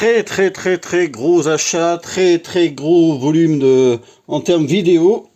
très gros achat, très gros volume en termes vidéo.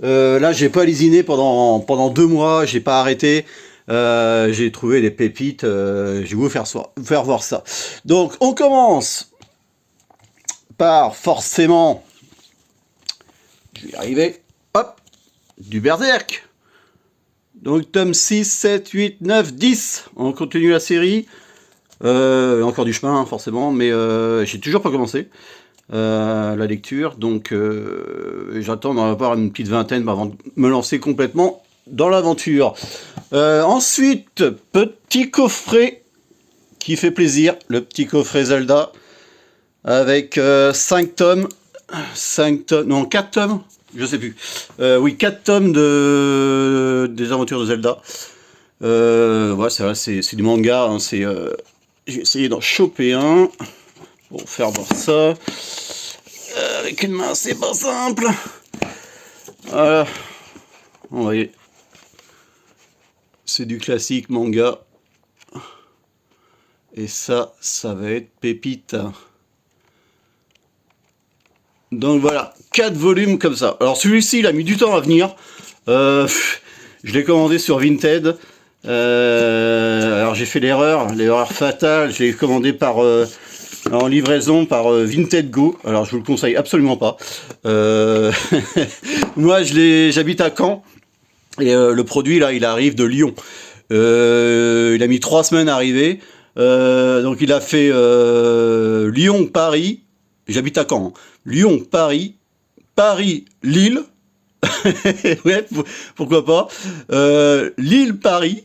Là, j'ai pas lésiné pendant 2 mois, j'ai pas arrêté. J'ai trouvé des pépites, je vais vous faire voir ça. Donc, on commence par forcément, je vais y arriver, hop, du Berserk. Donc, tome 6, 7, 8, 9, 10. On continue la série. Encore du chemin, forcément, mais j'ai toujours pas commencé la lecture. Donc, j'attends d'en avoir une petite vingtaine avant de me lancer complètement dans l'aventure. Ensuite, petit coffret qui fait plaisir. Le petit coffret Zelda avec 5 tomes. 5 tomes, non, 4 tomes. Je sais plus. Oui, 4 tomes des aventures de Zelda. Ouais, c'est vrai, c'est du manga. Hein, j'ai essayé d'en choper un pour faire voir ça. Avec une main, c'est pas simple. Voilà. Vous voyez. C'est du classique manga. Et ça va être pépite. Donc voilà, 4 volumes comme ça. Alors celui-ci, il a mis du temps à venir. Je l'ai commandé sur Vinted. Alors j'ai fait l'erreur fatale. Je l'ai commandé en livraison par Vinted Go. Alors je vous le conseille absolument pas. Moi, j'habite à Caen. Et le produit, là, il arrive de Lyon. Il a mis 3 semaines à arriver. Donc il a fait Lyon-Paris. J'habite à Caen. Hein. Lyon-Paris. Paris-Lille. Ouais, pourquoi pas. Lille-Paris.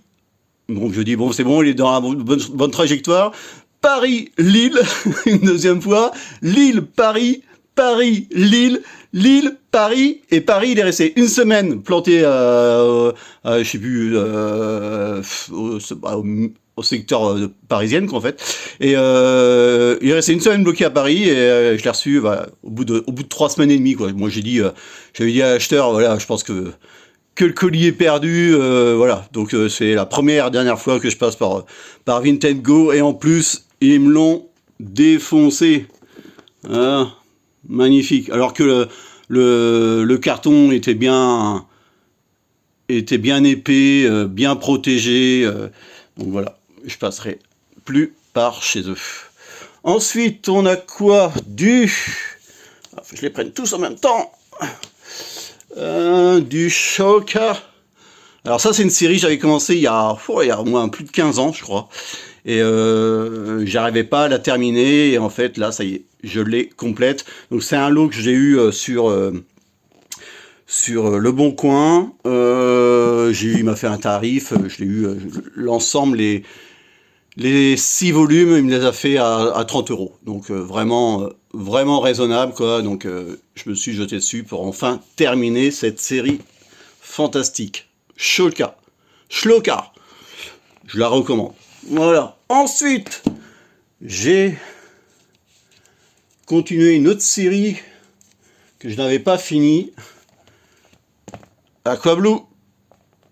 Bon, je dis, bon, c'est bon, il est dans la bonne trajectoire. Paris-Lille, une deuxième fois. Lille-Paris. Paris-Lille. Lille-Paris. Et Paris, il est resté une semaine planté je sais plus, au secteur parisienne, quoi, en fait. Et il est resté une semaine bloqué à Paris et je l'ai reçu au bout de 3 semaines et demie, quoi. Moi, j'avais dit à l'acheteur, voilà, je pense que le colis est perdu, voilà. Donc c'est la dernière fois que je passe par Vinted Go et en plus ils me l'ont défoncé. Hein, magnifique. Alors que le carton était bien épais, bien protégé. Donc voilà, je passerai plus par chez eux. Ensuite, on a quoi? Je les prenne tous en même temps. Du Shoka. Alors ça, c'est une série, j'avais commencé il y a au moins plus de 15 ans, je crois. Et j'arrivais pas à la terminer. Et en fait, là, ça y est, je l'ai complète. Donc c'est un lot que j'ai eu sur Le Bon Coin. Il m'a fait un tarif. Je l'ai eu l'ensemble, les 6 volumes, il me les a fait à 30 €. Donc vraiment raisonnable, quoi. Donc je me suis jeté dessus pour enfin terminer cette série fantastique. Shloka. Je la recommande. Voilà. Ensuite, j'ai continué une autre série que je n'avais pas finie. Aquablue.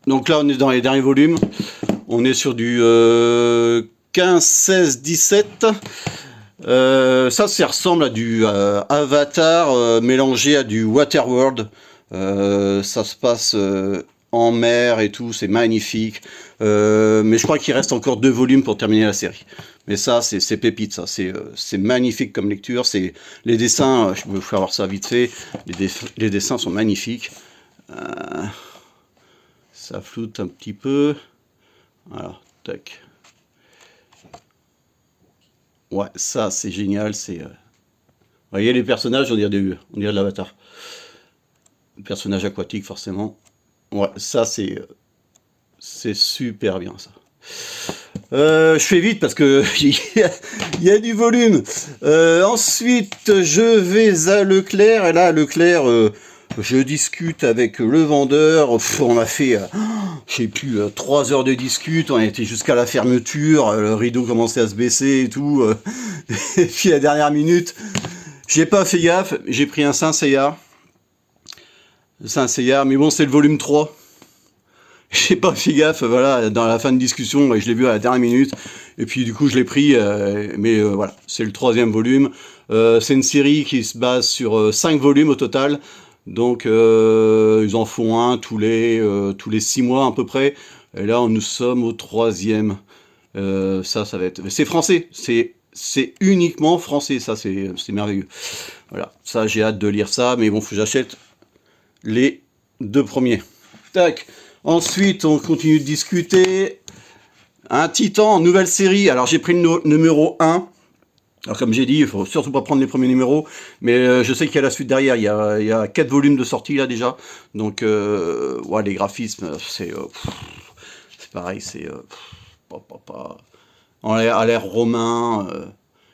Donc là, on est dans les derniers volumes. On est sur du 15, 16, 17. Ça ressemble à du Avatar mélangé à du Waterworld. Ça se passe en mer et tout, c'est magnifique. Mais je crois qu'il reste encore 2 volumes pour terminer la série. Mais ça, c'est pépite, ça. C'est magnifique comme lecture. Les dessins, je peux vous faire voir ça vite fait. Les dessins sont magnifiques. Ça floute un petit peu. Voilà, tac. Ouais, ça, c'est génial. Vous voyez les personnages, on dirait de l'Avatar. Personnage aquatique, forcément. Ouais, ça, c'est super bien, ça. Je fais vite parce que il y a du volume. Ensuite, je vais à Leclerc. Et là, Leclerc, je discute avec le vendeur. On a fait, je sais plus, 3 heures de discute. On a été jusqu'à la fermeture. Le rideau commençait à se baisser et tout. Et puis, à la dernière minute, j'ai pas fait gaffe. J'ai pris un Saint Seiya. Mais bon, c'est le volume 3. j'ai pas fait gaffe, voilà, dans la fin de discussion, je l'ai vu à la dernière minute, et puis du coup je l'ai pris, mais voilà, c'est le 3e volume. C'est une série qui se base sur 5 volumes au total, donc ils en font un tous les 6 mois à peu près, et là nous sommes au 3e. Ça va être... C'est français, c'est uniquement français, ça c'est merveilleux. Voilà, ça j'ai hâte de lire ça, mais bon, faut que j'achète les 2 premiers. Tac. Ensuite, on continue de discuter. Un Titan, nouvelle série. Alors, j'ai pris le numéro 1. Alors, comme j'ai dit, il faut surtout pas prendre les premiers numéros. Mais je sais qu'il y a la suite derrière. Il y a 4 volumes de sortie, là, déjà. Donc, ouais, les graphismes, c'est pareil. C'est à l'ère romain.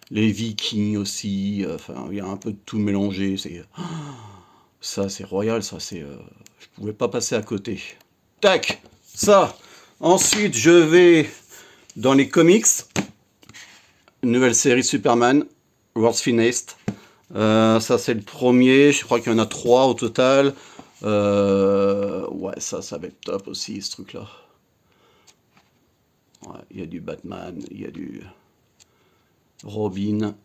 Les Vikings aussi. Enfin, il y a un peu de tout mélangé. Ça, c'est royal. Ça, je pouvais pas passer à côté. Tac, ça. Ensuite, je vais dans les comics. Une nouvelle série Superman, World's Finest. Ça, c'est le premier. Je crois qu'il y en a 3 au total. Ouais, ça va être top aussi, ce truc-là. Ouais, il y a du Batman, il y a du Robin,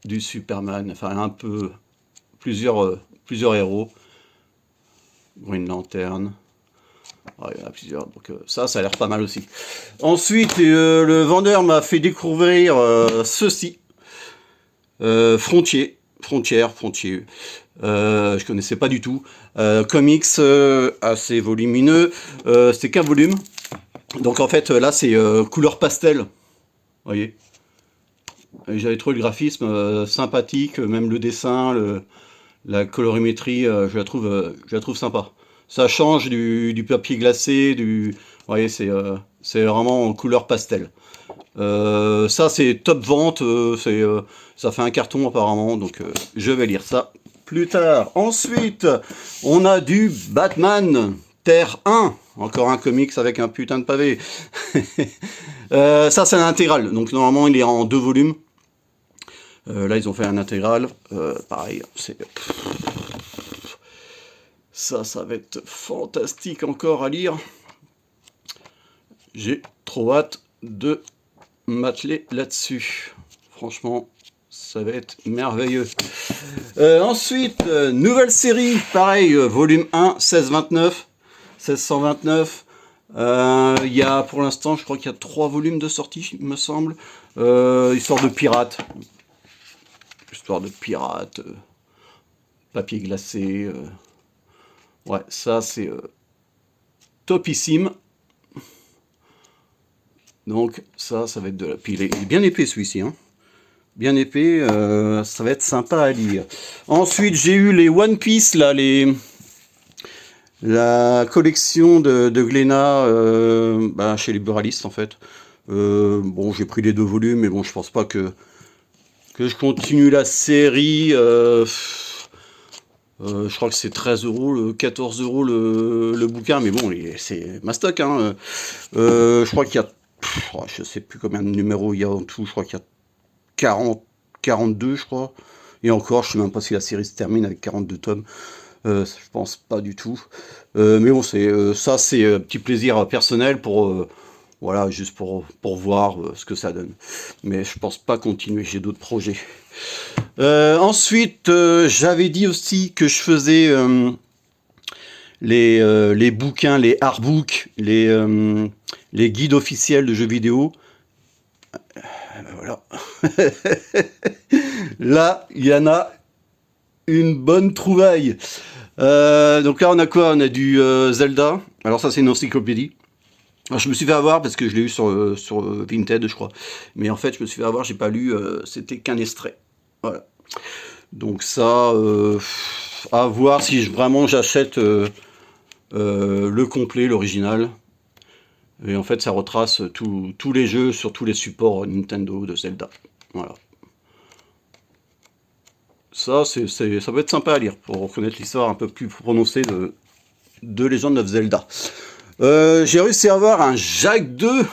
du Superman. Enfin, un peu plusieurs héros. Green Lantern. Ouais, il y en a plusieurs, donc ça a l'air pas mal aussi. Ensuite, le vendeur m'a fait découvrir ceci. Frontier. Je connaissais pas du tout. Comics assez volumineux. C'est qu'un volume. Donc en fait, là, c'est couleur pastel. Vous voyez. J'avais trouvé le graphisme sympathique, même le dessin, la colorimétrie, je la trouve sympa. Ça change du papier glacé, vous voyez, c'est vraiment en couleur pastel. Ça, c'est top vente, ça fait un carton apparemment, donc je vais lire ça plus tard. Ensuite, on a du Batman Terre 1, encore un comics avec un putain de pavé. Ça, c'est un intégral, donc normalement, il est en 2 volumes. Là, ils ont fait un intégral, pareil, ça va être fantastique encore à lire. J'ai trop hâte de m'atteler là-dessus. Franchement, ça va être merveilleux. Ensuite, nouvelle série, pareil, volume 1, 1629. Il y a pour l'instant, je crois qu'il y a 3 volumes de sortie, il me semble. Histoire de pirates. Papier glacé. Ouais, ça c'est topissime. Donc ça va être de la... Puis il est bien épais celui-ci, hein. Bien épais, ça va être sympa à lire. Ensuite, j'ai eu les One Piece, là, la collection de Glénat chez les buralistes, en fait. Bon, j'ai pris les 2 volumes, mais bon, je pense pas que je continue la série. Je crois que c'est 13 €, 14 € le bouquin, mais bon, c'est mastoc, hein. Je crois qu'il y a, je sais plus combien de numéros il y a en tout, je crois qu'il y a 42, je crois. Et encore, je sais même pas si la série se termine avec 42 tomes. Je pense pas du tout. Mais bon, c'est un petit plaisir personnel pour voilà, juste pour voir ce que ça donne. Mais je pense pas continuer, j'ai d'autres projets. Ensuite, j'avais dit aussi que je faisais les bouquins, les artbooks, les guides officiels de jeux vidéo. Ben voilà. Là, il y en a une bonne trouvaille. Donc là, on a quoi? On a du Zelda. Alors ça, c'est une encyclopédie. Alors, je me suis fait avoir parce que je l'ai eu sur Vinted, je crois. Mais en fait, je me suis fait avoir, j'ai pas lu, c'était qu'un extrait. Voilà. Donc ça, à voir si vraiment j'achète le complet, l'original. Et en fait, ça retrace tous les jeux sur tous les supports Nintendo de Zelda. Voilà. Ça peut être sympa à lire pour reconnaître l'histoire un peu plus prononcée de Legend of Zelda. J'ai réussi à avoir un Jack 2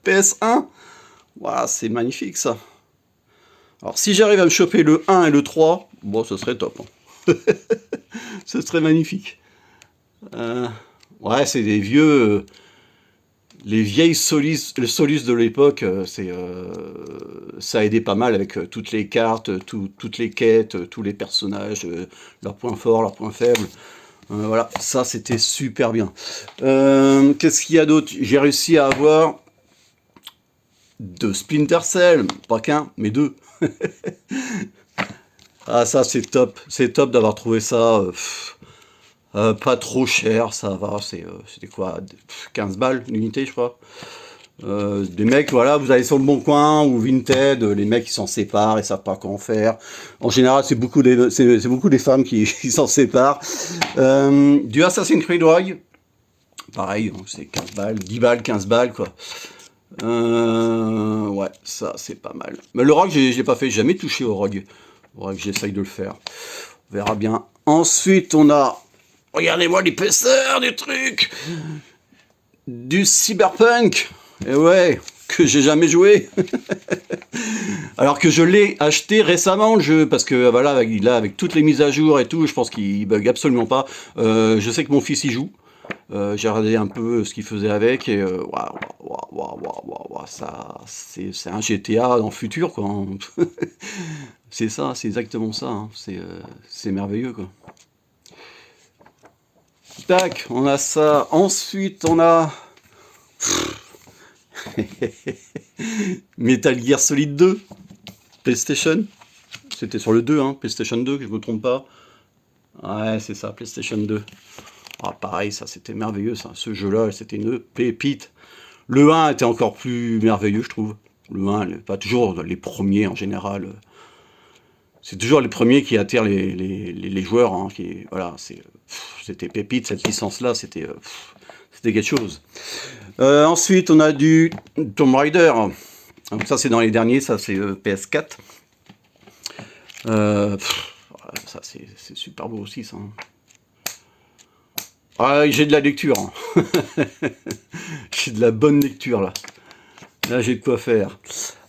PS1. Waouh, c'est magnifique ça. Alors si j'arrive à me choper le 1 et le 3, bon, ce serait top. Hein. Ce serait magnifique. Ouais, c'est des vieux... les vieilles Solus, le Solus de l'époque, ça a aidé pas mal avec toutes les cartes, toutes les quêtes, tous les personnages, leurs points forts, leurs points faibles. Voilà, ça c'était super bien. Qu'est-ce qu'il y a d'autre? J'ai réussi à avoir 2 Splinter Cell, pas qu'un, mais 2. Ah ça c'est top d'avoir trouvé ça. Pas trop cher, ça va, c'était quoi, 15 balles l'unité, je crois. Des mecs, voilà, vous allez sur le Bon Coin ou Vinted, les mecs ils s'en séparent, ils savent pas quoi en faire. En général, c'est beaucoup des femmes qui, qui s'en séparent. Du Assassin's Creed Rogue, pareil, hein, c'est 15 balles, 10 balles, 15 balles, quoi. Ouais, ça c'est pas mal. Mais le Rogue, j'ai pas fait, j'ai jamais touché au Rogue. Faudrait que j'essaye de le faire. On verra bien. Ensuite, on a... Regardez-moi l'épaisseur du truc! Du Cyberpunk! Et ouais, que j'ai jamais joué. Alors que je l'ai acheté récemment le jeu, parce que voilà, avec toutes les mises à jour et tout, je pense qu'il bug absolument pas. Je sais que mon fils y joue. J'ai regardé un peu ce qu'il faisait avec et ça, c'est un GTA dans le futur, quoi, hein. C'est ça, c'est exactement ça, hein. C'est merveilleux, quoi. Tac, on a ça. Ensuite, on a Metal Gear Solid 2, PlayStation. C'était sur le 2, hein, PlayStation 2, que je me trompe pas. Ouais, c'est ça, PlayStation 2. Ah, pareil, ça c'était merveilleux, ça. Ce jeu-là, c'était une pépite. Le 1 était encore plus merveilleux, je trouve. Le 1, pas toujours les premiers en général. C'est toujours les premiers qui attirent les joueurs, hein, voilà, c'était pépite, cette licence-là, c'était quelque chose. Ensuite, on a du Tomb Raider. Donc ça, c'est dans les derniers, ça c'est PS4. Voilà, ça c'est super beau aussi, ça. Ah, j'ai de la lecture, hein. J'ai de la bonne lecture, là. Là, j'ai de quoi faire.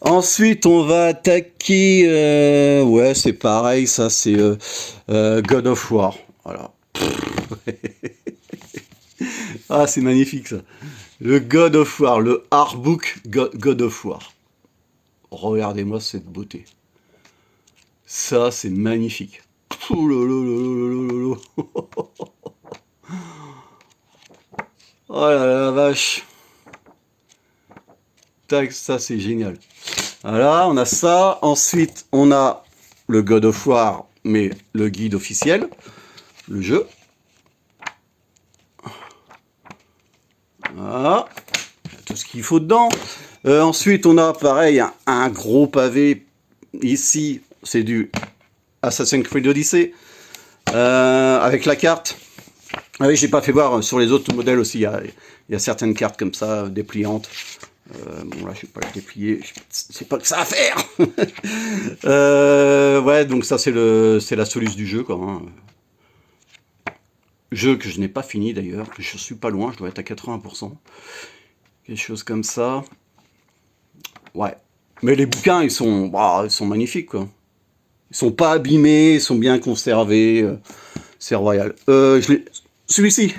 Ensuite, on va attaquer... ouais, c'est pareil, ça, c'est God of War. Voilà. Ah, c'est magnifique, ça. Le God of War, le Artbook God of War. Regardez-moi cette beauté. Ça, c'est magnifique. Oh là là là là là là là. Oh là là, la vache. Tac, ça c'est génial. Voilà, on a ça. Ensuite, on a le God of War, mais le guide officiel, le jeu. Voilà, tout ce qu'il faut dedans. Ensuite, on a pareil un gros pavé. Ici, c'est du Assassin's Creed Odyssey avec la carte. Ah oui, j'ai pas fait voir sur les autres modèles aussi. Il y a certaines cartes comme ça, dépliantes. Bon là je vais pas le déplier, c'est pas que ça à faire. Ouais, donc ça c'est la soluce du jeu, quoi, hein. Jeu que je n'ai pas fini d'ailleurs, que je suis pas loin, je dois être à 80%. Quelque chose comme ça. Ouais. Mais les bouquins ils sont magnifiques, quoi. Ils sont pas abîmés, ils sont bien conservés. C'est royal. Celui-ci,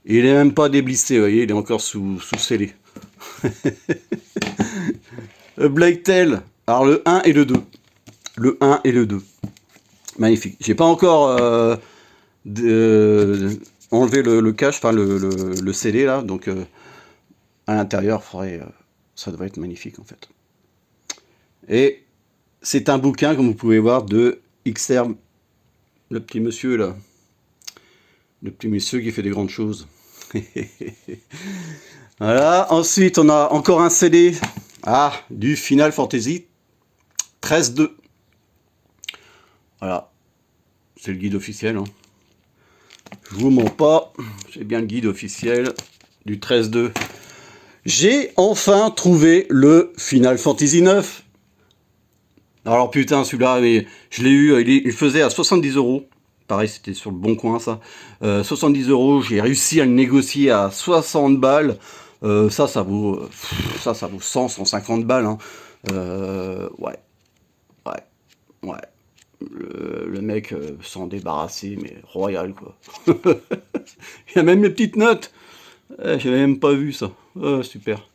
il est même pas déblissé, vous voyez, il est encore sous scellé. Plague Tale, alors le 1 et le 2. Le 1 et le 2. Magnifique. J'ai pas encore enlevé le cache, enfin le CD là, donc à l'intérieur, ça devrait être magnifique en fait. Et c'est un bouquin, comme vous pouvez voir, de XR, le petit monsieur là. Le petit monsieur qui fait des grandes choses. Voilà. Ensuite, on a encore un CD. Ah, du Final Fantasy 13-2. Voilà. C'est le guide officiel, hein. Je vous mens pas. C'est bien le guide officiel du 13-2. J'ai enfin trouvé le Final Fantasy 9. Alors putain, celui-là, je l'ai eu, il faisait à 70 €. Pareil, c'était sur le Bon Coin, ça. 70 €, j'ai réussi à le négocier à 60 balles. Ça vaut 100, 150 balles, hein. Ouais, ouais, ouais. Le mec s'en débarrasser, mais royal, quoi. Il y a même les petites notes. J'avais même pas vu ça. Oh, super.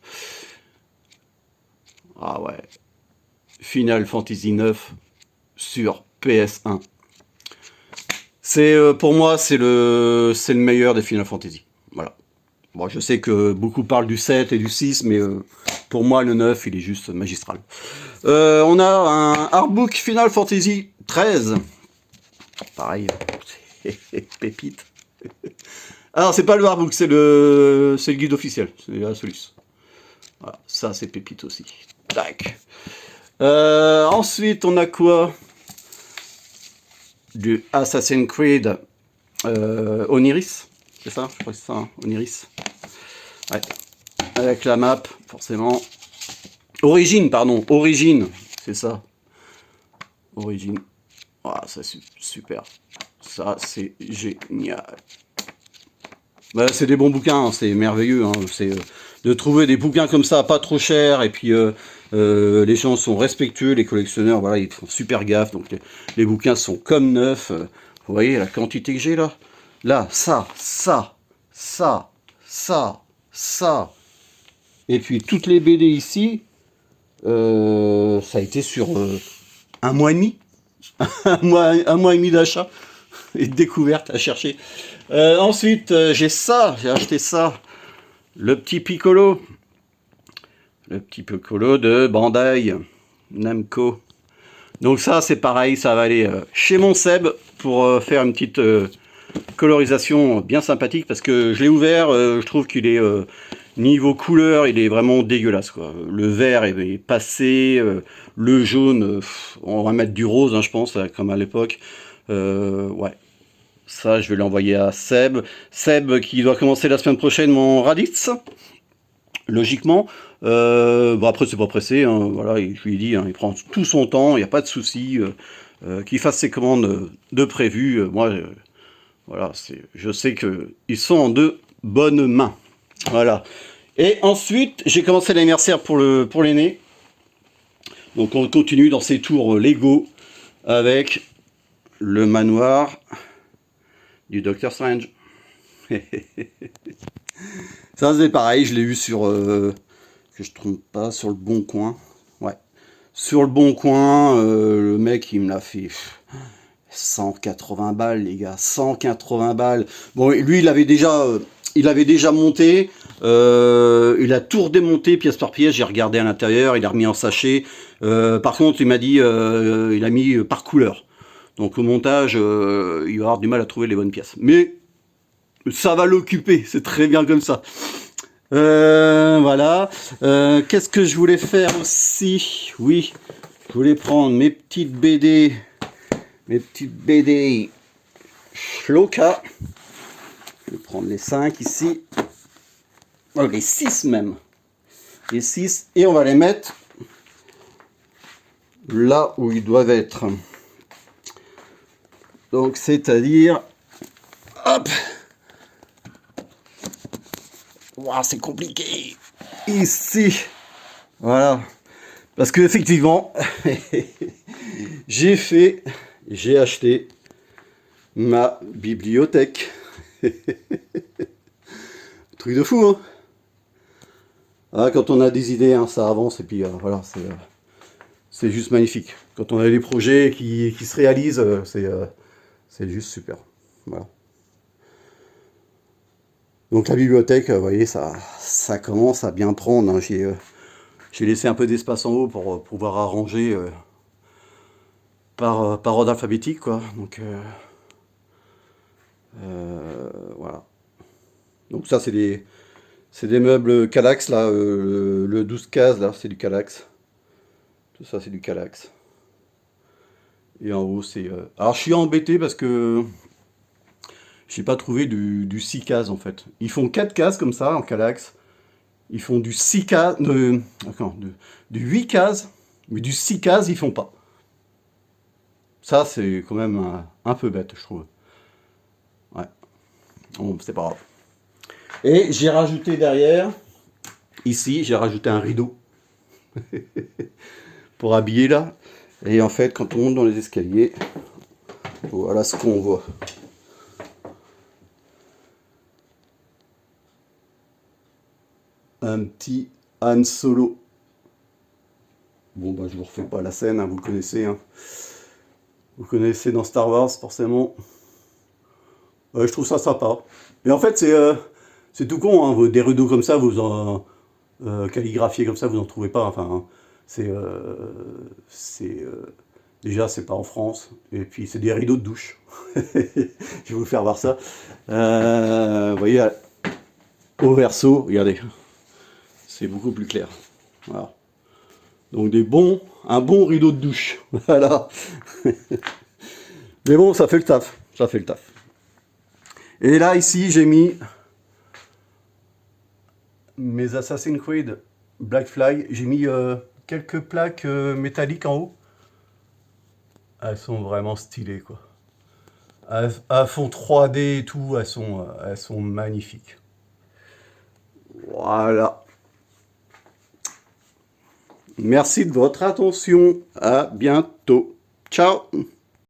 Ah ouais. Final Fantasy 9 sur PS1. C'est pour moi c'est le meilleur des Final Fantasy. Voilà. Bon, je sais que beaucoup parlent du 7 et du 6, mais pour moi le 9 il est juste magistral. On a un artbook Final Fantasy 13. Pareil, c'est pépite. Alors c'est pas le artbook, c'est le guide officiel, c'est la Solus. Voilà, ça c'est pépite aussi. Tac. Ensuite on a quoi? Du Assassin's Creed Oniris, c'est ça? Je crois que c'est ça, hein, Oniris. Ouais. Avec la map, forcément. Origine, pardon, Origine, c'est ça. Origine. Ah, ça c'est super. Ça c'est génial. Bah, c'est des bons bouquins, hein, c'est merveilleux. Hein, c'est de trouver des bouquins comme ça, pas trop chers, et puis les gens sont respectueux, les collectionneurs, voilà, ils font super gaffe. Donc les bouquins sont comme neufs. Vous voyez la quantité que j'ai là. Là, ça, et puis toutes les BD ici, ça a été sur un mois et demi, un mois et demi d'achat et de découverte à chercher. Ensuite, j'ai acheté ça, le petit Piccolo de Bandai Namco. Donc ça, c'est pareil, ça va aller chez mon Seb pour faire une petite colorisation bien sympathique, parce que je l'ai ouvert, je trouve qu'il est niveau couleur, il est vraiment dégueulasse, quoi. Le vert est passé, le jaune, on va mettre du rose, hein, je pense, comme à l'époque. Ouais, ça je vais l'envoyer à Seb. Seb qui doit commencer la semaine prochaine mon Raditz, logiquement. Bon, après c'est pas pressé, hein, voilà, je lui ai dit, hein, il prend tout son temps, il n'y a pas de souci, qu'il fasse ses commandes de prévu. Moi, voilà, je sais qu'ils sont en de bonnes mains. Voilà. Et ensuite, j'ai commencé l'anniversaire pour l'aîné. Donc on continue dans ces tours Lego avec le manoir du Docteur Strange. Ça c'est pareil, je l'ai eu sur, que je trompe pas, sur le Bon Coin. Ouais. Sur le Bon Coin, le mec il me l'a fait 180 balles, les gars, 180 balles. Bon, lui il avait déjà monté, il a tout redémonté pièce par pièce, j'ai regardé à l'intérieur, il a remis en sachet. Par contre, il m'a dit, il a mis par couleur. Donc au montage, il va avoir du mal à trouver les bonnes pièces. Mais ça va l'occuper, c'est très bien comme ça. Voilà. Qu'est-ce que je voulais faire aussi? Oui, je voulais prendre mes petites BD. Shloka. Je vais prendre les 5 ici. Oh, les 6 même. Les 6. Et on va les mettre là où ils doivent être. Donc, c'est-à-dire... Hop. Wow, c'est compliqué. Ici. Voilà. Parce que effectivement, j'ai acheté ma bibliothèque. Truc de fou, hein. Ah, quand on a des idées, hein, ça avance, et puis voilà, c'est juste magnifique. Quand on a des projets qui se réalisent, c'est juste super. Voilà. Donc la bibliothèque, vous voyez, ça commence à bien prendre, hein. J'ai laissé un peu d'espace en haut pour pouvoir arranger par ordre alphabétique, quoi. Donc voilà. Donc ça c'est des meubles Kallax là, le 12 cases là, c'est du Kallax. Tout ça c'est du Kallax. Et en haut c'est... Alors je suis embêté parce que j'ai pas trouvé du 6 cases en fait. Ils font 4 cases comme ça en Kallax. Ils font du 6 cases, du 8 cases, mais du 6 cases ils font pas. Ça c'est quand même un peu bête je trouve. Ouais. Bon, c'est pas grave. Et j'ai rajouté derrière, ici, j'ai rajouté un rideau pour habiller là. Et en fait, quand on monte dans les escaliers, voilà ce qu'on voit. un petit Han Solo. Bon, bah, je vous refais pas la scène, hein, vous le connaissez. Hein. Vous le connaissez dans Star Wars, forcément. Je trouve ça sympa. Et en fait, c'est tout con, hein, des rideaux comme ça, vous en calligraphiés comme ça, vous n'en trouvez pas. Enfin, hein. C'est déjà, c'est pas en France. Et puis, c'est des rideaux de douche. Je vais vous faire voir ça. Vous voyez, au verso, regardez, c'est beaucoup plus clair. Voilà. Donc un bon rideau de douche. Voilà. Mais bon, ça fait le taf. Ça fait le taf. Et là, ici, j'ai mis mes Assassin's Creed Black Flag. J'ai mis quelques plaques métalliques en haut. Elles sont vraiment stylées, quoi. À fond 3D et tout, elles sont magnifiques. Voilà. Merci de votre attention. À bientôt. Ciao.